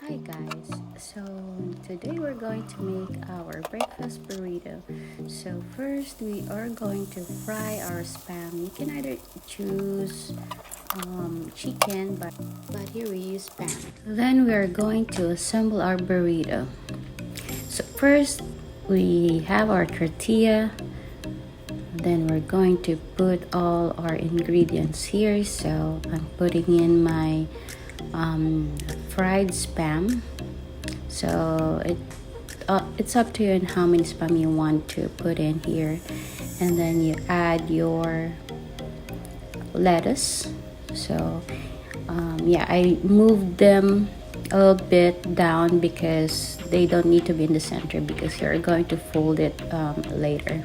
Hi guys, so today we're going to make our breakfast burrito. So first we are going to fry our spam. You can either choose chicken, but here we use spam. Then we are going to assemble our burrito. So first we have our tortilla. Then we're going to put all our ingredients here. So I'm putting in my fried spam. So it's up to you and how many spam you want to put in here, and then you add your lettuce. So yeah, I moved them a little bit down because they don't need to be in the center because you're going to fold it later.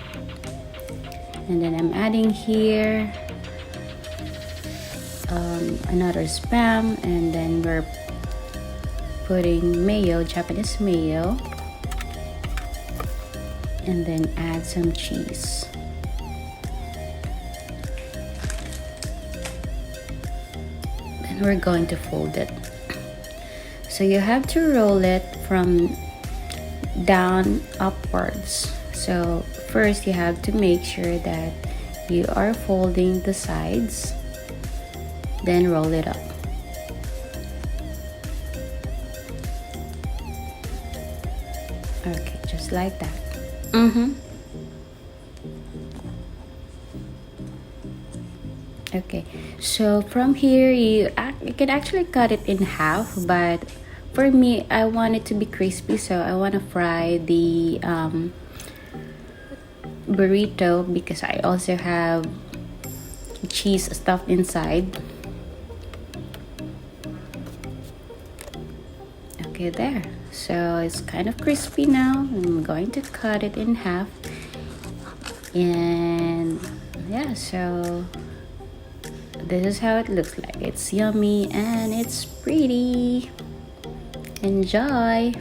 And then I'm adding here another spam, and then we're putting mayo, Japanese mayo, and then add some cheese. Then we're going to fold it. So you have to roll it from down upwards. So first you have to make sure that you are folding the sides, then roll it up. Okay, just like that. Okay, so from here you can actually cut it in half, but for me I want it to be crispy, so I want to fry the burrito because I also have cheese stuffed inside. Okay, there. So it's kind of crispy now. I'm going to cut it in half. And yeah, so this is how it looks like. It's yummy and it's pretty. Enjoy!